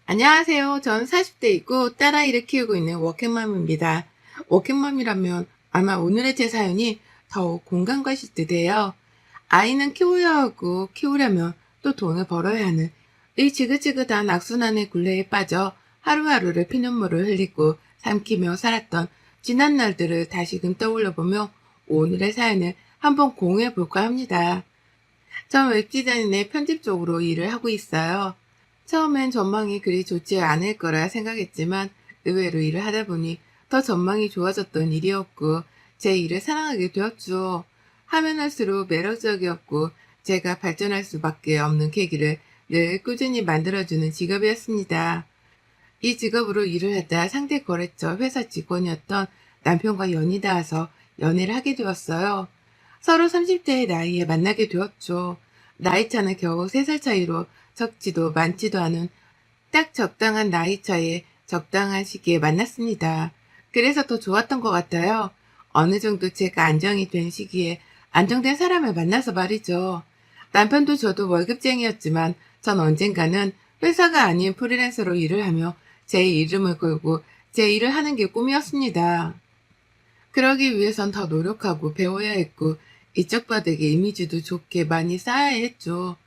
안녕하세요. 전 40대이고 딸아이를 키우고 있는 워킹맘입니다. 워킹맘이라면 아마 오늘의 제 사연이 더욱 공감 가실 듯해요. 아이는 키워야 하고 키우려면 또 돈을 벌어야 하는 이 지긋지긋한 악순환의 굴레에 빠져 하루하루를 피눈물을 흘리고 삼키며 살았던 지난 날들을 다시금 떠올려보며 오늘의 사연을 한번 공유해 볼까 합니다. 전 웹디자인의 편집 쪽으로 일을 하고 있어요. 처음엔 전망이 그리 좋지 않을 거라 생각했지만 의외로 일을 하다 보니 더 전망이 좋아졌던 일이었고 제 일을 사랑하게 되었죠. 하면 할수록 매력적이었고 제가 발전할 수밖에 없는 계기를 늘 꾸준히 만들어주는 직업이었습니다. 이 직업으로 일을 하다 상대 거래처 회사 직원이었던 남편과 연이 닿아서 연애를 하게 되었어요. 서로 30대의 나이에 만나게 되었죠. 나이 차는 겨우 3살 차이로 적지도 많지도 않은 딱 적당한 나이 차에 적당한 시기에 만났습니다. 그래서 더 좋았던 것 같아요. 어느 정도 제가 안정이 된 시기에 안정된 사람을 만나서 말이죠. 남편도 저도 월급쟁이였지만 전 언젠가는 회사가 아닌 프리랜서로 일을 하며 제 이름을 걸고 제 일을 하는 게 꿈이었습니다. 그러기 위해선 더 노력하고 배워야 했고 이쪽 바닥에 이미지도 좋게 많이 쌓아야 했죠.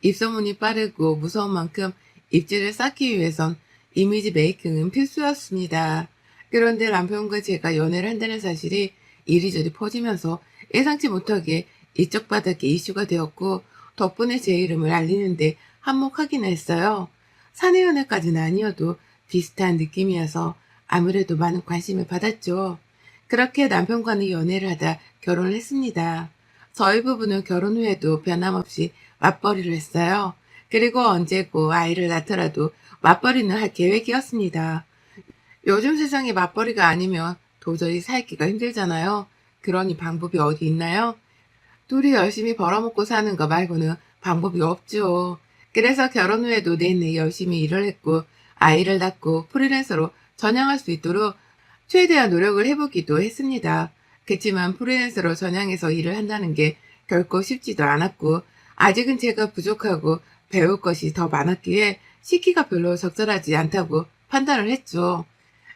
입소문이 빠르고 무서운 만큼 입지를 쌓기 위해선 이미지 메이킹은 필수였습니다. 그런데 남편과 제가 연애를 한다는 사실이 이리저리 퍼지면서 예상치 못하게 이쪽 바닥에 이슈가 되었고 덕분에 제 이름을 알리는데 한몫하긴 했어요. 사내 연애까지는 아니어도 비슷한 느낌이어서 아무래도 많은 관심을 받았죠. 그렇게 남편과는 연애를 하다 결혼을 했습니다. 저희 부부는 결혼 후에도 변함없이 맞벌이를 했어요. 그리고 언제고 아이를 낳더라도 맞벌이는 할 계획이었습니다. 요즘 세상에 맞벌이가 아니면 도저히 살기가 힘들잖아요. 그러니 방법이 어디 있나요? 둘이 열심히 벌어먹고 사는 거 말고는 방법이 없죠. 그래서 결혼 후에도 내내 열심히 일을 했고 아이를 낳고 프리랜서로 전향할 수 있도록 최대한 노력을 해보기도 했습니다. 그렇지만 프리랜서로 전향해서 일을 한다는 게 결코 쉽지도 않았고 아직은 제가 부족하고 배울 것이 더 많았기에 시기가 별로 적절하지 않다고 판단을 했죠.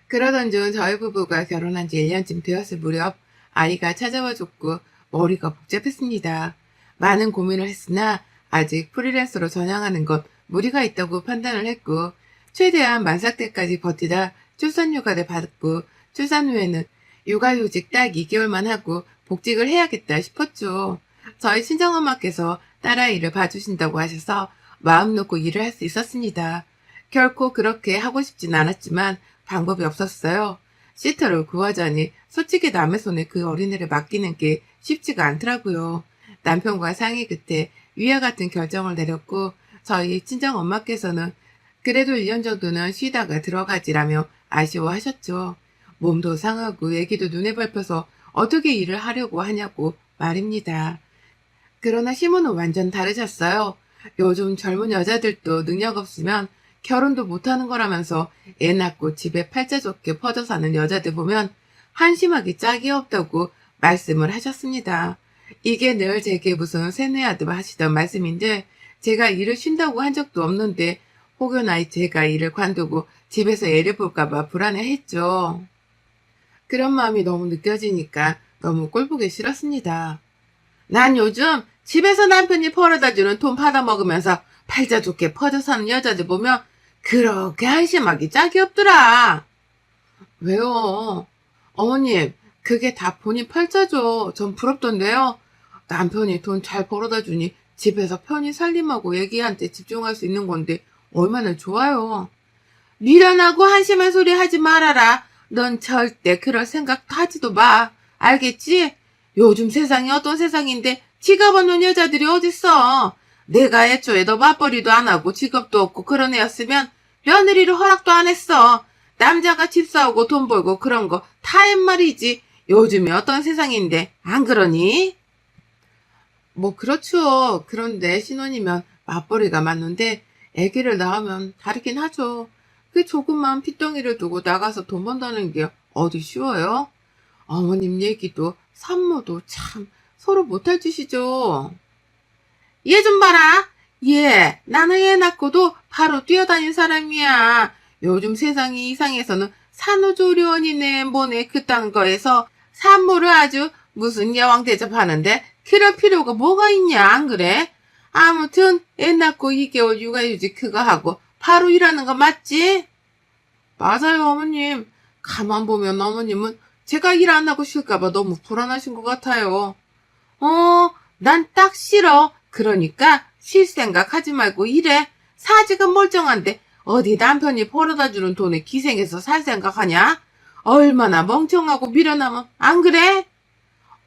그러던 중 저희 부부가 결혼한 지 1년쯤 되었을 무렵 아이가 찾아와 줬고 머리가 복잡했습니다. 많은 고민을 했으나 아직 프리랜서로 전향하는 것 무리가 있다고 판단을 했고 최대한 만삭 때까지 버티다 출산휴가를 받고 출산 후에는 육아휴직 딱 2개월만 하고 복직을 해야겠다 싶었죠. 저희 친정엄마께서 딸아이를 봐주신다고 하셔서 마음 놓고 일을 할 수 있었습니다. 결코 그렇게 하고 싶진 않았지만 방법이 없었어요. 시터를 구하자니 솔직히 남의 손에 그 어린애를 맡기는 게 쉽지가 않더라고요. 남편과 상의 끝에 위와 같은 결정을 내렸고 저희 친정엄마께서는 그래도 1년 정도는 쉬다가 들어가지라며 아쉬워하셨죠. 몸도 상하고 애기도 눈에 밟혀서 어떻게 일을 하려고 하냐고 말입니다. 그러나 시모는 완전 다르셨어요. 요즘 젊은 여자들도 능력 없으면 결혼도 못하는 거라면서 애 낳고 집에 팔자 좋게 퍼져 사는 여자들 보면 한심하기 짝이 없다고 말씀을 하셨습니다. 이게 늘 제게 무슨 세뇌하듯 하시던 말씀인데 제가 일을 쉰다고 한 적도 없는데 혹여나 제가 일을 관두고 집에서 애를 볼까봐 불안해했죠. 그런 마음이 너무 느껴지니까 너무 꼴보기 싫었습니다. 난 요즘 집에서 남편이 벌어다 주는 돈 받아먹으면서 팔자 좋게 퍼져 사는 여자들 보면 그렇게 한심하기 짝이 없더라. 왜요? 어머님, 그게 다 본인 팔자죠. 전 부럽던데요. 남편이 돈 잘 벌어다 주니 집에서 편히 살림하고 애기한테 집중할 수 있는 건데 얼마나 좋아요. 미련하고 한심한 소리 하지 말아라. 넌 절대 그럴 생각도 하지도 마. 알겠지? 요즘 세상이 어떤 세상인데 지갑 없는 여자들이 어딨어. 내가 애초에 너 맞벌이도 안 하고 직업도 없고 그런 애였으면 며느리를 허락도 안 했어. 남자가 집 사오고 돈 벌고 그런 거 다엔 말이지. 요즘이 어떤 세상인데 안 그러니? 뭐 그렇죠. 그런데 신혼이면 맞벌이가 맞는데 아기를 낳으면 다르긴 하죠. 그 조그만 핏덩이를 두고 나가서 돈 번다는 게 어디 쉬워요? 어머님 얘기도 산모도 참 서로 못할 짓이죠. 얘 좀 봐라. 얘 나는 애 낳고도 바로 뛰어다닌 사람이야. 요즘 세상이 이상해서는 산후조리원이네 뭐네 그딴 거에서 산모를 아주 무슨 여왕 대접하는데 그럴 필요가 뭐가 있냐, 안 그래? 아무튼 애 낳고 2개월 육아휴직 그거 하고 바로 일하는 거 맞지? 맞아요, 어머님. 가만 보면 어머님은 제가 일 안 하고 쉴까봐 너무 불안하신 것 같아요. 난 딱 싫어. 그러니까 쉴 생각 하지 말고 일해. 사직은 멀쩡한데 어디 남편이 벌어다 주는 돈에 기생해서 살 생각하냐? 얼마나 멍청하고 미련하면 안 그래?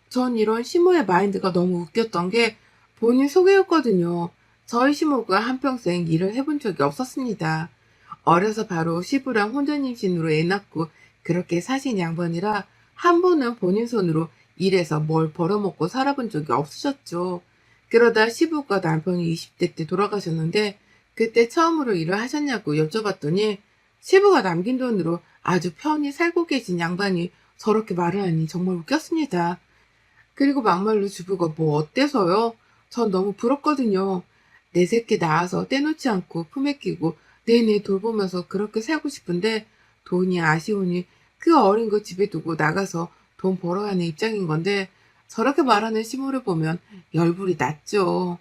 전 이런 시모의 마인드가 너무 웃겼던 게 본인 소개였거든요. 저희 시모가 한평생 일을 해본 적이 없었습니다. 어려서 바로 시부랑 혼전임신으로 애 낳고 그렇게 사신 양반이라 한 번은 본인 손으로 일해서 뭘 벌어먹고 살아본 적이 없으셨죠. 그러다 시부가 남편이 20대 때 돌아가셨는데 그때 처음으로 일을 하셨냐고 여쭤봤더니 시부가 남긴 돈으로 아주 편히 살고 계신 양반이 저렇게 말을 하니 정말 웃겼습니다. 그리고 막말로 주부가 뭐 어때서요? 전 너무 부럽거든요. 내 새끼 낳아서 떼놓지 않고 품에 끼고 내내 돌보면서 그렇게 살고 싶은데 돈이 아쉬우니 그 어린 거 집에 두고 나가서 돈 벌어야 하는 입장인 건데 저렇게 말하는 시모를 보면 열불이 났죠.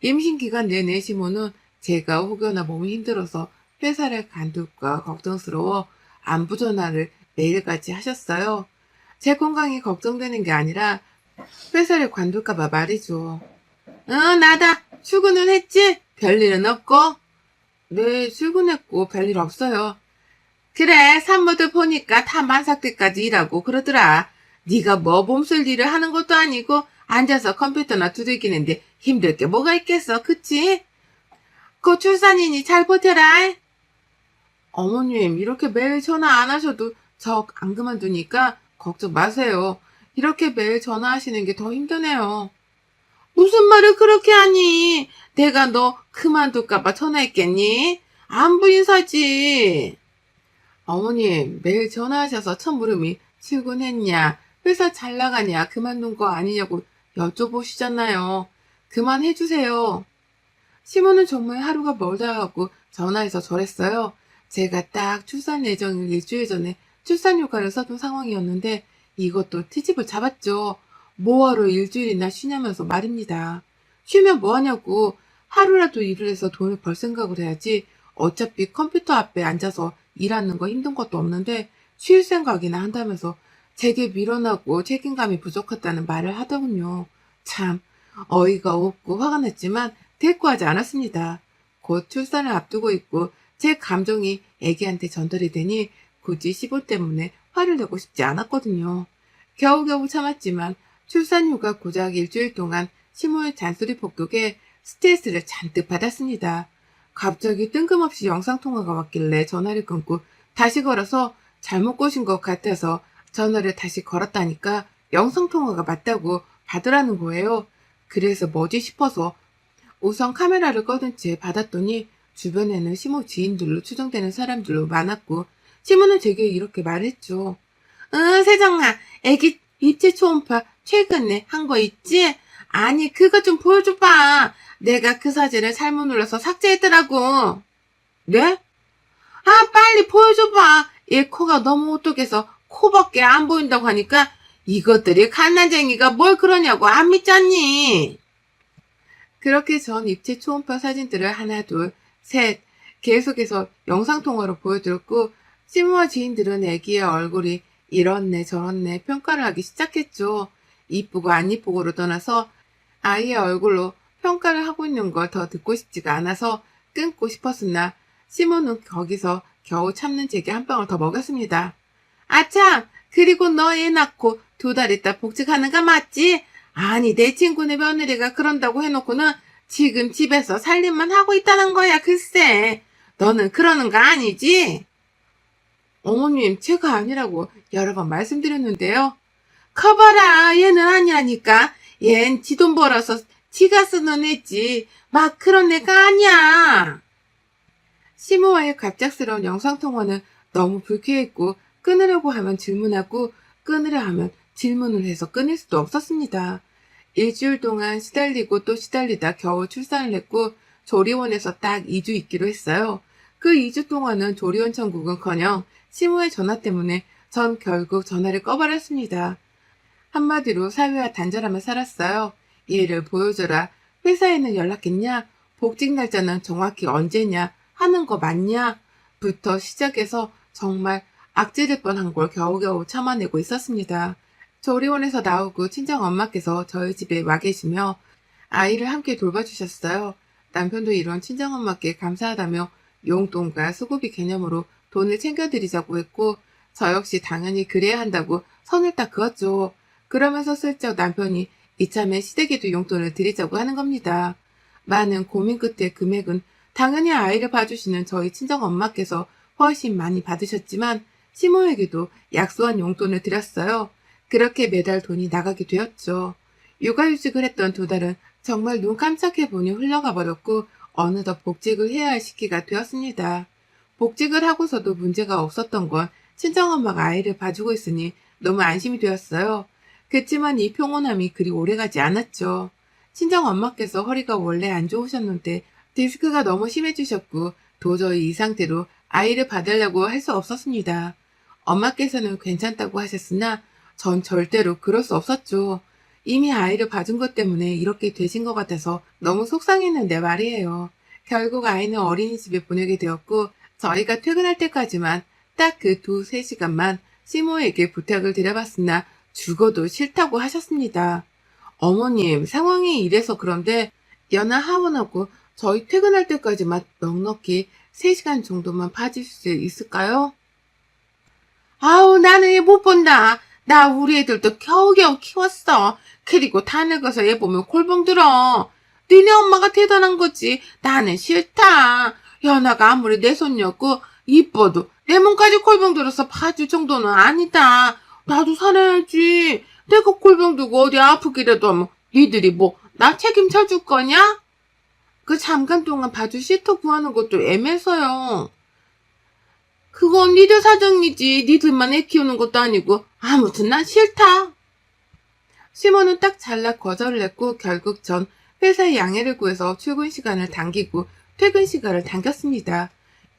임신 기간 내내 시모는 제가 혹여나 몸이 힘들어서 회사를 간둘까 걱정스러워 안부 전화를 매일같이 하셨어요. 제 건강이 걱정되는 게 아니라 회사를 관둘까봐 말이죠. 나다. 출근은 했지? 별일은 없고? 네, 출근했고 별일 없어요. 그래, 산모들 보니까 다 만삭때까지 일하고 그러더라. 네가 뭐 몸쓸 일을 하는 것도 아니고 앉아서 컴퓨터나 두들기는데 힘들 게 뭐가 있겠어, 그치? 그 출산이니 잘 버텨라. 어머님, 이렇게 매일 전화 안 하셔도 저 안 그만두니까 걱정 마세요. 이렇게 매일 전화하시는 게 더 힘드네요. 무슨 말을 그렇게 하니? 내가 너 그만둘까봐 전화했겠니? 안부 인사지. 어머님, 매일 전화하셔서 첫 물음이 출근했냐, 회사 잘 나가냐, 그만둔 거 아니냐고 여쭤보시잖아요. 그만해주세요. 시모는 정말 하루가 멀다 하고 전화해서 저랬어요. 제가 딱 출산 예정일 일주일 전에 출산 휴가를 써둔 상황이었는데 이것도 트집을 잡았죠. 뭐하러 일주일이나 쉬냐면서 말입니다. 쉬면 뭐하냐고. 하루라도 일을 해서 돈을 벌 생각을 해야지. 어차피 컴퓨터 앞에 앉아서 일하는 거 힘든 것도 없는데 쉴 생각이나 한다면서 제게 미련하고 책임감이 부족하다는 말을 하더군요. 참 어이가 없고 화가 났지만 대꾸하지 않았습니다. 곧 출산을 앞두고 있고 제 감정이 애기한테 전달이 되니 굳이 시부 때문에 화를 내고 싶지 않았거든요. 겨우겨우 참았지만 출산 휴가 고작 일주일 동안 시모의 잔소리 폭격에 스트레스를 잔뜩 받았습니다. 갑자기 뜬금없이 영상통화가 왔길래 전화를 끊고 다시 걸어서 잘못 꼬신 것 같아서 전화를 다시 걸었다니까 영상통화가 맞다고 받으라는 거예요. 그래서 뭐지 싶어서 우선 카메라를 꺼둔 채 받았더니 주변에는 시모 지인들로 추정되는 사람들로 많았고 시모는 제게 이렇게 말했죠. 세정아, 애기 입체 초음파 최근에 한 거 있지? 아니 그거 좀 보여줘봐. 내가 그 사진을 잘못 눌러서 삭제했더라고. 네? 빨리 보여줘봐. 얘 코가 너무 오똑해서 코밖에 안 보인다고 하니까 이것들이 갓난쟁이가 뭘 그러냐고 안 믿잖니. 그렇게 전 입체 초음파 사진들을 하나 둘 셋 계속해서 영상통화로 보여드렸고 시모와 지인들은 애기의 얼굴이 이렇네 저렇네 평가를 하기 시작했죠. 이쁘고 안 이쁘고로 떠나서 아이의 얼굴로 평가를 하고 있는 걸 더 듣고 싶지가 않아서 끊고 싶었으나 시모는 거기서 겨우 참는 제게 한 방울 더 먹였습니다. 아참, 그리고 너 애 낳고 2달 있다 복직하는 거 맞지? 아니 내 친구네 며느리가 그런다고 해놓고는 지금 집에서 살림만 하고 있다는 거야 글쎄. 너는 그러는 거 아니지? 어머님 제가 아니라고 여러 번 말씀드렸는데요. 커봐라 얘는 아니라니까. 얜 지 돈 벌어서 지가 쓰는 애지. 막 그런 애가 아니야. 시모와의 갑작스러운 영상통화는 너무 불쾌했고 끊으려고 하면 질문하고 끊으려 하면 질문을 해서 끊을 수도 없었습니다. 일주일 동안 시달리고 또 시달리다 겨우 출산을 했고 조리원에서 딱 2주 있기로 했어요. 그 2주 동안은 조리원 천국은커녕 시모의 전화 때문에 전 결국 전화를 꺼버렸습니다. 한마디로 사회와 단절하며 살았어요. 얘를 보여줘라. 회사에는 연락했냐? 복직 날짜는 정확히 언제냐? 하는 거 맞냐? 부터 시작해서 정말 악질일 뻔한 걸 겨우겨우 참아내고 있었습니다. 조리원에서 나오고 친정 엄마께서 저희 집에 와 계시며 아이를 함께 돌봐주셨어요. 남편도 이런 친정 엄마께 감사하다며 용돈과 수고비 개념으로 돈을 챙겨드리자고 했고 저 역시 당연히 그래야 한다고 선을 딱 그었죠. 그러면서 슬쩍 남편이 이참에 시댁에도 용돈을 드리자고 하는 겁니다. 많은 고민 끝에 금액은 당연히 아이를 봐주시는 저희 친정 엄마께서 훨씬 많이 받으셨지만 시모에게도 약소한 용돈을 드렸어요. 그렇게 매달 돈이 나가게 되었죠. 육아휴직을 했던 2달은 정말 눈 깜짝해 보니 흘러가 버렸고 어느덧 복직을 해야 할 시기가 되었습니다. 복직을 하고서도 문제가 없었던 건 친정엄마가 아이를 봐주고 있으니 너무 안심이 되었어요. 그치만 이 평온함이 그리 오래가지 않았죠. 친정엄마께서 허리가 원래 안 좋으셨는데 디스크가 너무 심해지셨고 도저히 이 상태로 아이를 받으려고 할 수 없었습니다. 엄마께서는 괜찮다고 하셨으나 전 절대로 그럴 수 없었죠. 이미 아이를 봐준 것 때문에 이렇게 되신 것 같아서 너무 속상했는데 말이에요. 결국 아이는 어린이집에 보내게 되었고 저희가 퇴근할 때까지만 딱 그 2-3시간만 시모에게 부탁을 드려봤으나 죽어도 싫다고 하셨습니다. 어머님, 상황이 이래서 그런데 연하 하원하고 저희 퇴근할 때까지만 넉넉히 3시간 정도만 봐줄 수 있을까요? 아우, 나는 얘 못 본다. 나 우리 애들도 겨우겨우 키웠어. 그리고 다 늙어서 얘 보면 골병 들어. 니네 엄마가 대단한 거지. 나는 싫다. 연아가 아무리 내 손이었고 이뻐도 내 몸까지 골병 들어서 봐줄 정도는 아니다. 나도 살아야지. 내가 골병 들고 어디 아프기라도 하면 니들이 뭐 나 책임져 줄 거냐? 그 잠깐 동안 봐줄 시터 구하는 것도 애매해서요. 그건 니들 사정이지. 니들만 애 키우는 것도 아니고 아무튼 난 싫다. 시모는 딱 잘라 거절을 했고 결국 전 회사에 양해를 구해서 출근 시간을 당기고 퇴근 시간을 당겼습니다.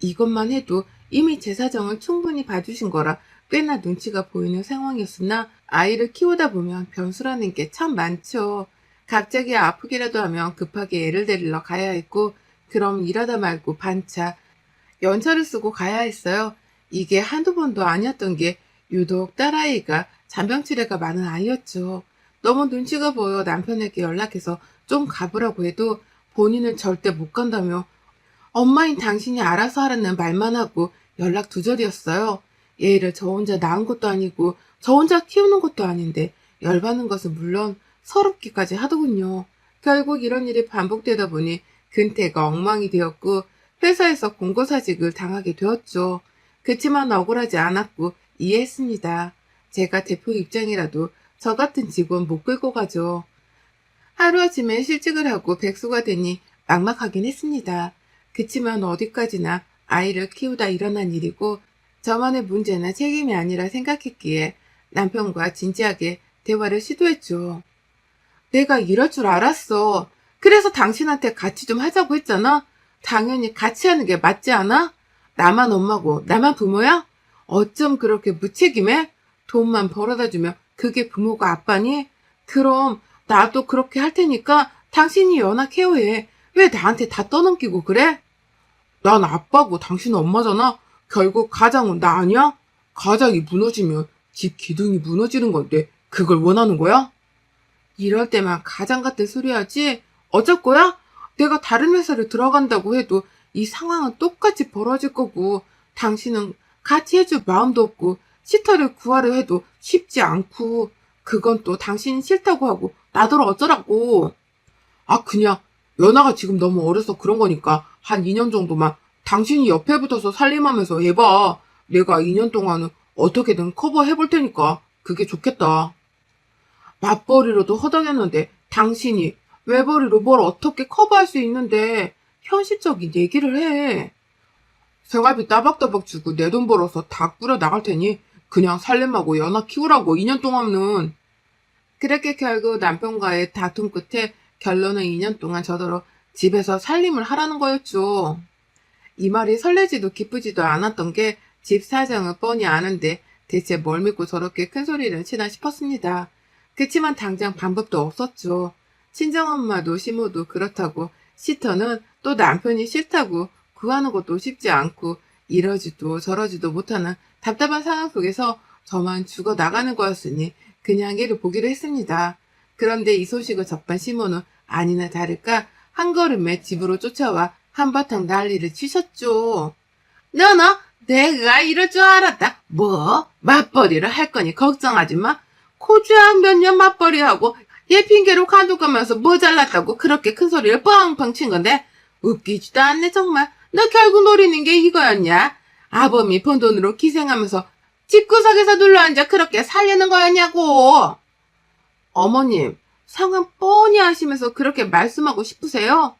이것만 해도 이미 제 사정을 충분히 봐주신 거라 꽤나 눈치가 보이는 상황이었으나 아이를 키우다 보면 변수라는 게 참 많죠. 갑자기 아프기라도 하면 급하게 애를 데리러 가야 했고 그럼 일하다 말고 반차, 연차를 쓰고 가야 했어요. 이게 한두 번도 아니었던 게 유독 딸아이가 잔병치레가 많은 아이였죠. 너무 눈치가 보여 남편에게 연락해서 좀 가보라고 해도 본인은 절대 못 간다며 엄마인 당신이 알아서 하라는 말만 하고 연락 두절이었어요. 얘를 저 혼자 낳은 것도 아니고 저 혼자 키우는 것도 아닌데 열받는 것은 물론 서럽기까지 하더군요. 결국 이런 일이 반복되다 보니 근태가 엉망이 되었고 회사에서 공고사직을 당하게 되었죠. 그치만 억울하지 않았고 이해했습니다. 제가 대표 입장이라도 저 같은 직원 못 끌고 가죠. 하루아침에 실직을 하고 백수가 되니 막막하긴 했습니다. 그치만 어디까지나 아이를 키우다 일어난 일이고 저만의 문제나 책임이 아니라 생각했기에 남편과 진지하게 대화를 시도했죠. 내가 이럴 줄 알았어. 그래서 당신한테 같이 좀 하자고 했잖아. 당연히 같이 하는 게 맞지 않아? 나만 엄마고 나만 부모야? 어쩜 그렇게 무책임해? 돈만 벌어다 주면 그게 부모가 아빠니? 그럼 나도 그렇게 할 테니까 당신이 연하 케어해. 왜 나한테 다 떠넘기고 그래? 난 아빠고 당신은 엄마잖아. 결국 가장은 나 아니야? 가장이 무너지면 집 기둥이 무너지는 건데 그걸 원하는 거야? 이럴 때만 가장 같은 소리 하지? 어쩔 거야? 내가 다른 회사를 들어간다고 해도 이 상황은 똑같이 벌어질 거고 당신은 같이 해줄 마음도 없고 시터를 구하려 해도 쉽지 않고 그건 또 당신이 싫다고 하고 나더러 어쩌라고. 아 그냥 연아가 지금 너무 어려서 그런 거니까 한 2년 정도만 당신이 옆에 붙어서 살림하면서 해봐. 내가 2년 동안은 어떻게든 커버해볼 테니까 그게 좋겠다. 맞벌이로도 허덕였는데 당신이 외벌이로 뭘 어떻게 커버할 수 있는데 현실적인 얘기를 해. 생활비 따박따박 주고 내 돈 벌어서 다 꾸려 나갈 테니 그냥 살림하고 연하 키우라고 2년 동안은. 그렇게 결국 남편과의 다툼 끝에 결론은 2년 동안 저더러 집에서 살림을 하라는 거였죠. 이 말이 설레지도 기쁘지도 않았던 게 집 사정을 뻔히 아는데 대체 뭘 믿고 저렇게 큰 소리를 치나 싶었습니다. 그치만 당장 방법도 없었죠. 친정엄마도 시모도 그렇다고 시터는 또 남편이 싫다고 구하는 것도 쉽지 않고 이러지도 저러지도 못하는 답답한 상황 속에서 저만 죽어 나가는 거였으니 그냥 이를 보기로 했습니다. 그런데 이 소식을 접한 시모는 아니나 다를까 한 걸음에 집으로 쫓아와 한바탕 난리를 치셨죠. 너너 내가 이럴 줄 알았다. 뭐? 맞벌이를 할 거니 걱정하지 마. 코주야 몇 년 맞벌이하고 얘 핑계로 간두가면서 뭐 잘났다고 그렇게 큰 소리를 뻥뻥 친 건데 웃기지도 않네 정말. 너 결국 노리는 게 이거였냐? 아범이 번 돈으로 기생하면서 집구석에서 눌러앉아 그렇게 살려는 거였냐고. 어머님, 상황 뻔히 아시면서 그렇게 말씀하고 싶으세요?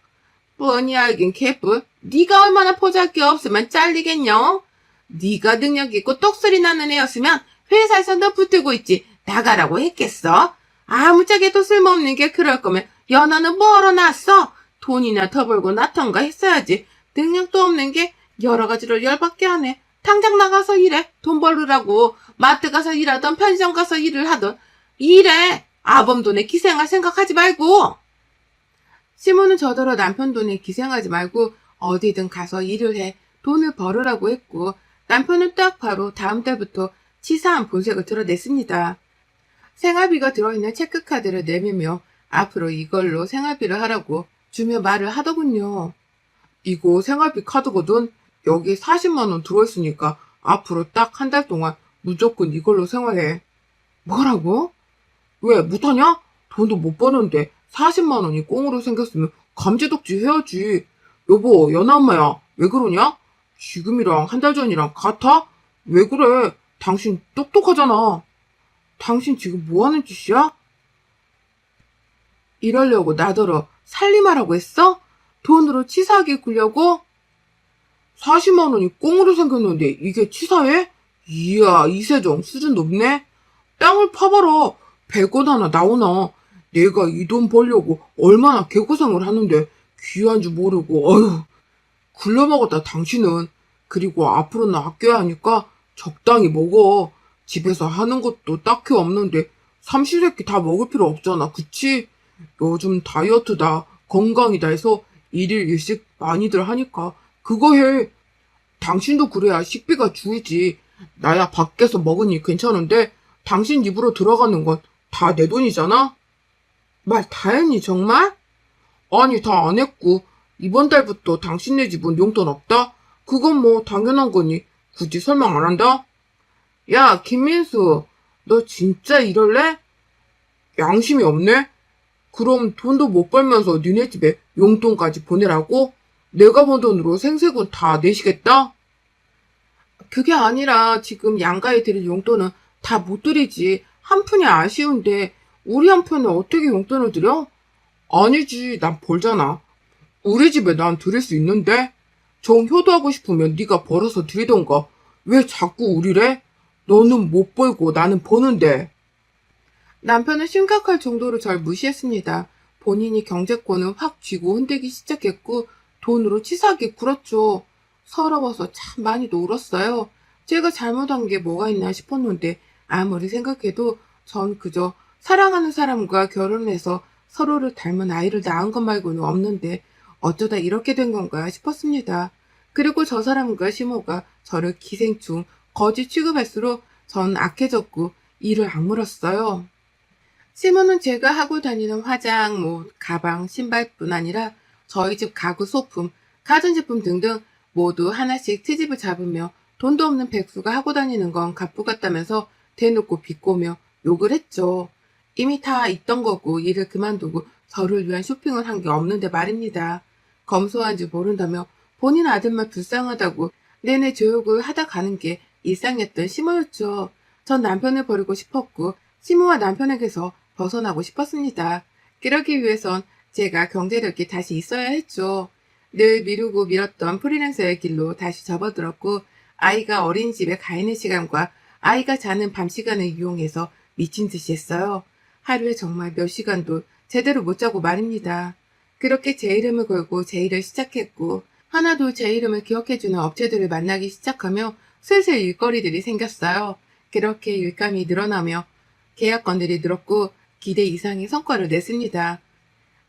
뻔히 알긴 개뿔. 네가 얼마나 포장할 게 없으면 잘리겠냐? 네가 능력 있고 똑소리 나는 애였으면 회사에서 너 붙들고 있지 나가라고 했겠어? 아무짝에도 쓸모없는 게 그럴 거면 연하는 뭐하러 났어? 돈이나 더 벌고 나턴가 했어야지. 능력도 없는 게 여러 가지로 열받게 하네. 당장 나가서 일해. 돈 벌으라고. 마트 가서 일하던 편의점 가서 일을 하던 일해. 아범 돈에 기생할 생각하지 말고. 시모는 저더러 남편 돈에 기생하지 말고 어디든 가서 일을 해 돈을 벌으라고 했고 남편은 딱 바로 다음 달부터 치사한 본색을 드러냈습니다. 생활비가 들어있는 체크카드를 내밀며 앞으로 이걸로 생활비를 하라고 주며 말을 하더군요. 이거 생활비 카드거든. 여기 40만 원 들어있으니까 앞으로 딱 한 달 동안 무조건 이걸로 생활해. 뭐라고? 왜 못하냐? 돈도 못 버는데 40만 원이 꽁으로 생겼으면 감지덕지 해야지. 여보, 연아 엄마야, 왜 그러냐? 지금이랑 한 달 전이랑 같아? 왜 그래? 당신 똑똑하잖아. 당신 지금 뭐 하는 짓이야? 이러려고 나더러 살림하라고 했어? 돈으로 치사하게 굴려고? 40만 원이 꽁으로 생겼는데 이게 치사해? 이야, 이세정 수준 높네? 땅을 파봐라. 100원 하나 나오나. 내가 이 돈 벌려고 얼마나 개고생을 하는데 귀한 줄 모르고 어휴 굴려먹었다 당신은. 그리고 앞으로는 아껴야 하니까 적당히 먹어. 집에서 하는 것도 딱히 없는데 삼시세끼 다 먹을 필요 없잖아. 그치? 요즘 다이어트다 건강이다 해서 일일 일식 많이들 하니까 그거 해. 당신도 그래야 식비가 줄지. 나야 밖에서 먹으니 괜찮은데 당신 입으로 들어가는 건 다 내 돈이잖아? 말 다 했니 정말? 아니 다 안 했고 이번 달부터 당신네 집은 용돈 없다? 그건 뭐 당연한 거니 굳이 설명 안 한다? 야 김민수 너 진짜 이럴래? 양심이 없네? 그럼 돈도 못 벌면서 니네 집에 용돈까지 보내라고? 내가 번 돈으로 생색은 다 내시겠다? 그게 아니라 지금 양가에 드릴 용돈은 다 못 드리지. 한 푼이 아쉬운데 우리 한편에 어떻게 용돈을 드려? 아니지, 난 벌잖아. 우리 집에 난 드릴 수 있는데? 정 효도하고 싶으면 네가 벌어서 드리던가. 왜 자꾸 우리래? 너는 못 벌고 나는 버는데. 남편은 심각할 정도로 절 무시했습니다. 본인이 경제권을 확 쥐고 흔들기 시작했고 돈으로 치사하게 굴었죠. 서러워서 참 많이도 울었어요. 제가 잘못한 게 뭐가 있나 싶었는데 아무리 생각해도 전 그저 사랑하는 사람과 결혼해서 서로를 닮은 아이를 낳은 것 말고는 없는데 어쩌다 이렇게 된 건가 싶었습니다. 그리고 저 사람과 시모가 저를 기생충, 거지 취급할수록 전 악해졌고 이를 악물었어요. 시모는 제가 하고 다니는 화장, 옷, 가방, 신발뿐 아니라 저희 집 가구 소품, 가전제품 등등 모두 하나씩 트집을 잡으며 돈도 없는 백수가 하고 다니는 건 갑부 같다면서 대놓고 비꼬며 욕을 했죠. 이미 다 있던 거고 일을 그만두고 저를 위한 쇼핑을 한 게 없는데 말입니다. 검소한지 모른다며 본인 아들만 불쌍하다고 내내 조욕을 하다 가는 게 일상이었던 시모였죠. 전 남편을 버리고 싶었고 시모와 남편에게서 벗어나고 싶었습니다. 그러기 위해선 제가 경제력이 다시 있어야 했죠. 늘 미루고 미뤘던 프리랜서의 길로 다시 접어들었고 아이가 어린이집에 가 있는 시간과 아이가 자는 밤 시간을 이용해서 미친 듯이 했어요. 하루에 정말 몇 시간도 제대로 못 자고 말입니다. 그렇게 제 이름을 걸고 제 일을 시작했고 하나도 제 이름을 기억해주는 업체들을 만나기 시작하며 슬슬 일거리들이 생겼어요. 그렇게 일감이 늘어나며 계약건들이 늘었고 기대 이상의 성과를 냈습니다.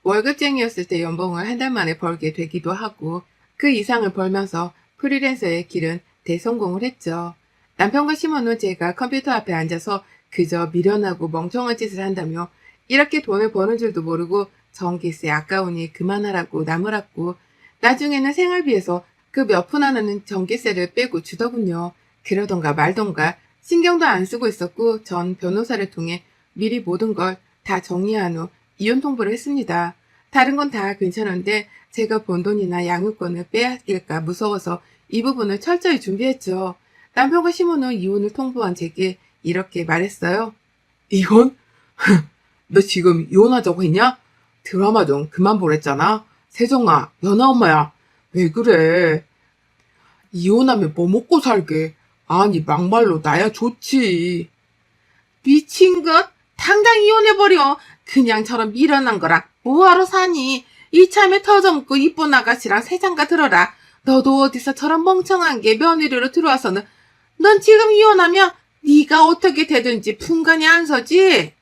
월급쟁이였을 때 연봉을 한 달 만에 벌게 되기도 하고 그 이상을 벌면서 프리랜서의 길은 대성공을 했죠. 남편과 시모는 제가 컴퓨터 앞에 앉아서 그저 미련하고 멍청한 짓을 한다며 이렇게 돈을 버는 줄도 모르고 전기세 아까우니 그만하라고 나무랐고 나중에는 생활비에서 그 몇 푼 하나는 전기세를 빼고 주더군요. 그러던가 말던가 신경도 안 쓰고 있었고 전 변호사를 통해 미리 모든 걸 다 정리한 후 이혼 통보를 했습니다. 다른 건 다 괜찮은데 제가 번 돈이나 양육권을 빼앗길까 무서워서 이 부분을 철저히 준비했죠. 남편과 시모는 이혼을 통보한 제게 이렇게 말했어요. 이혼? 너 지금 이혼하자고 했냐? 드라마 좀 그만 보랬잖아. 세정아, 연아 엄마야. 왜 그래? 이혼하면 뭐 먹고 살게? 아니, 막말로 나야 좋지. 미친 것? 당장 이혼해버려. 그냥 저런 미련한 거랑 뭐하러 사니? 이참에 터져먹고 이쁜 아가씨랑 새장가 들어라. 너도 어디서 저런 멍청한 게 며느리로 들어와서는 넌 지금 이혼하면 네가 어떻게 되든지 분간이 안 서지?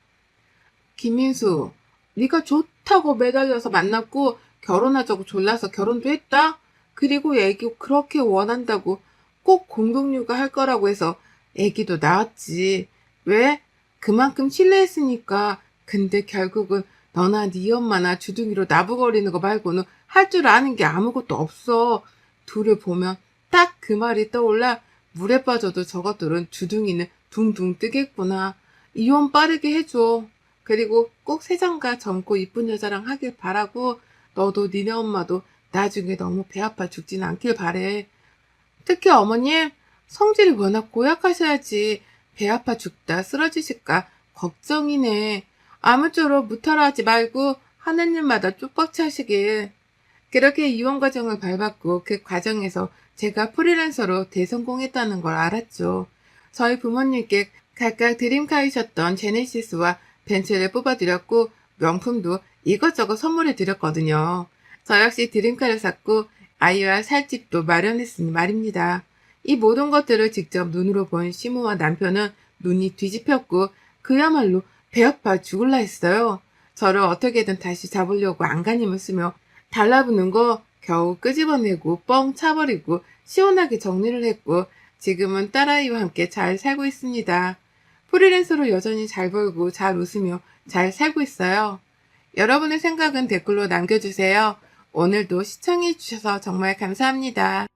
김민수, 네가 좋다고 매달려서 만났고 결혼하자고 졸라서 결혼도 했다? 그리고 애기 그렇게 원한다고 꼭 공동육아 할 거라고 해서 애기도 낳았지. 왜? 그만큼 신뢰했으니까. 근데 결국은 너나 네 엄마나 주둥이로 나부거리는 거 말고는 할 줄 아는 게 아무것도 없어. 둘을 보면 딱 그 말이 떠올라. 물에 빠져도 저것들은 주둥이는 둥둥 뜨겠구나. 이혼 빠르게 해줘. 그리고 꼭 세장가 젊고 이쁜 여자랑 하길 바라고 너도 니네 엄마도 나중에 너무 배 아파 죽진 않길 바래. 특히 어머님 성질이 워낙 고약하셔야지 배 아파 죽다 쓰러지실까 걱정이네. 아무쪼록 무탈하지 말고 하는 일마다 쪽박치 하시길. 그렇게 이혼 과정을 밟았고 그 과정에서 제가 프리랜서로 대성공했다는 걸 알았죠. 저희 부모님께 각각 드림카이셨던 제네시스와 벤츠를 뽑아드렸고 명품도 이것저것 선물해 드렸거든요. 저 역시 드림카를 샀고 아이와 살 집도 마련했으니 말입니다. 이 모든 것들을 직접 눈으로 본 시모와 남편은 눈이 뒤집혔고 그야말로 배 아파 죽을라 했어요. 저를 어떻게든 다시 잡으려고 안간힘을 쓰며 달라붙는 거 겨우 끄집어내고 뻥 차버리고 시원하게 정리를 했고 지금은 딸아이와 함께 잘 살고 있습니다. 프리랜서로 여전히 잘 벌고 잘 웃으며 잘 살고 있어요. 여러분의 생각은 댓글로 남겨주세요. 오늘도 시청해주셔서 정말 감사합니다.